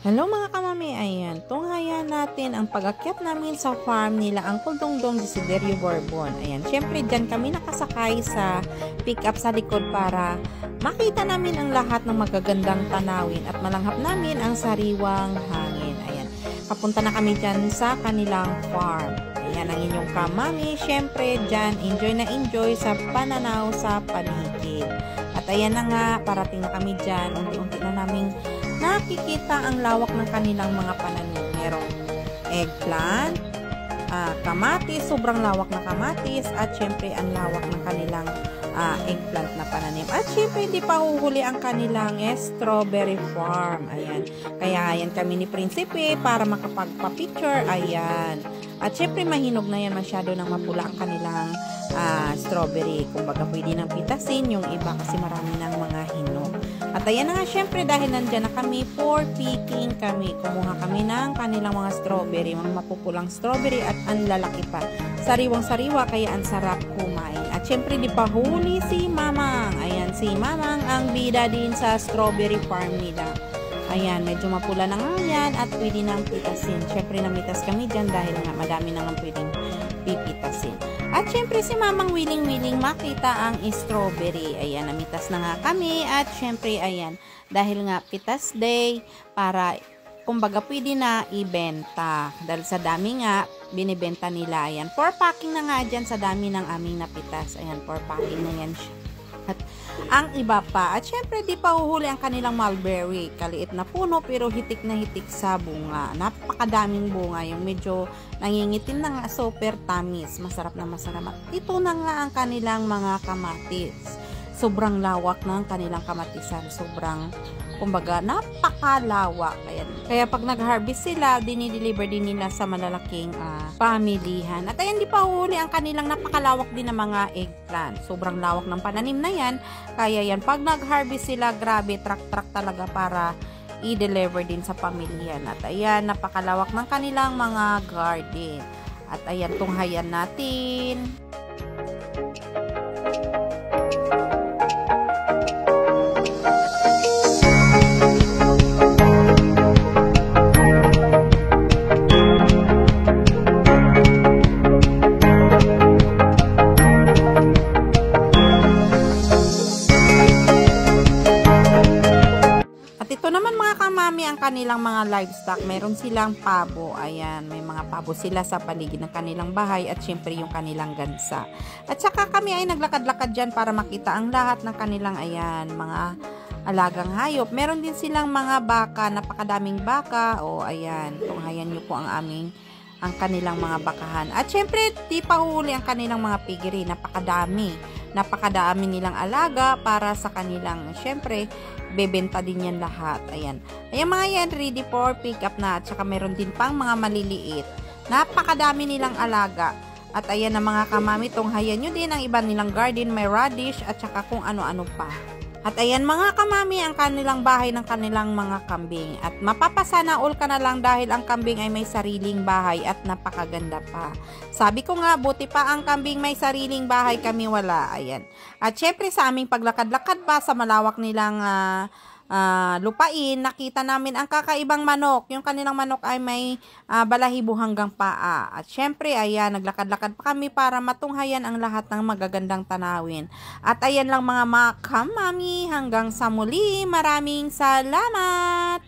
Hello mga kamami, ayan, tunghayan natin ang pag-akyat namin sa farm nila Uncle Dongdong Desiderio Bourbon. Ayan, syempre dyan kami nakasakay sa pick-up sa likod para makita namin ang lahat ng magagandang tanawin at malanghap namin ang sariwang hangin. Ayan, papunta na kami dyan sa kanilang farm. Ayan ang inyong kamami, syempre dyan enjoy na enjoy sa pananaw sa paligid. At ayan na nga, parating na kami dyan, unti-unti na naming nakikita ang lawak ng kanilang mga pananim. Merong eggplant, kamatis, sobrang lawak na kamatis, at syempre ang lawak ng kanilang eggplant na pananim. At syempre hindi pa huhuli ang kanilang strawberry farm. Ayan. Kaya ayan kami ni Prinsipe para makapagpa-picture. Ayan. At syempre mahinog na yan, masyado nang mapula ang kanilang strawberry. Kumbaga pwede nang pitasin, yung iba kasi marami ng mga hinog. At ayan na nga, syempre dahil nandyan na kami for picking kami. Kumuha kami ng kanilang mga strawberry, mga mapupulang strawberry at ang lalaki pa. Sariwang-sariwa kaya ang sarap kumain. At syempre di pa huli si Mamang. Ayan, si Mamang ang bida din sa strawberry farm nila. Ayan, medyo mapula na nga yan at pwede nang pitasin. Syempre namitas kami dyan dahil nga madami na nga pwedeng pipitasin. At syempre si Mamang willing-willing makita ang strawberry. Ayan, namitas na nga kami. At syempre, ayan, dahil nga pitas day, para kumbaga pwede na ibenta. Dahil sa dami nga, binibenta nila. Ayan, 4 packing na nga dyan sa dami ng aming napitas. Ayan, 4 packing na yan siya. At ang iba pa. At syempre, di pa huhuli ang kanilang mulberry. Kaliit na puno, pero hitik na hitik sa bunga. Napakadaming bunga. Yung medyo nangingitim na nga, super tamis. Masarap na masarap. Ito na nga ang kanilang mga kamatis. Sobrang lawak ng kanilang kamatisan. Sobrang, kumbaga, napakalawak. Kaya pag nag-harvest sila, dinideliver din nila sa malalaking pamilihan. At ayan, di pa huli ang kanilang napakalawak din ng mga eggplant. Sobrang lawak ng pananim na yan. Kaya yan, pag nag-harvest sila, grabe, truck-truck talaga para i-deliver din sa pamilya. At ayan, napakalawak ng kanilang mga garden. At ayan, tunghayan natin. Ang kanilang mga livestock, meron silang pabo. Ayan, may mga pabo sila sa paligid ng kanilang bahay at syempre yung kanilang gansa. At saka kami ay naglakad-lakad dyan para makita ang lahat ng kanilang, ayan, mga alagang hayop. Meron din silang mga baka, napakadaming baka. O ayan, tunghayan nyo po ang kanilang mga bakahan. At syempre, di pa huli ang kanilang mga piggery. Napakadami nilang alaga para sa kanilang, syempre, bebenta din yan lahat. Ayan. Ayan mga yan, ready for pick up na. At saka meron din pang mga maliliit. Napakadami nilang alaga. At ayan na mga kamami, tunghayan nyo din ang iba nilang garden. May radish at saka kung ano-ano pa. At ayan mga kamami, ang kanilang bahay ng kanilang mga kambing. At mapapasana all ka na lang dahil ang kambing ay may sariling bahay at napakaganda pa. Sabi ko nga, buti pa ang kambing may sariling bahay, kami wala. Ayan. At syempre sa aming paglakad-lakad pa sa malawak nilang lupain, nakita namin ang kakaibang manok. Yung kanilang manok ay may balahibo hanggang paa. At syempre, ayan, naglakad-lakad pa kami para matunghayan ang lahat ng magagandang tanawin. At ayan lang mga kamami, hanggang sa muli. Maraming salamat!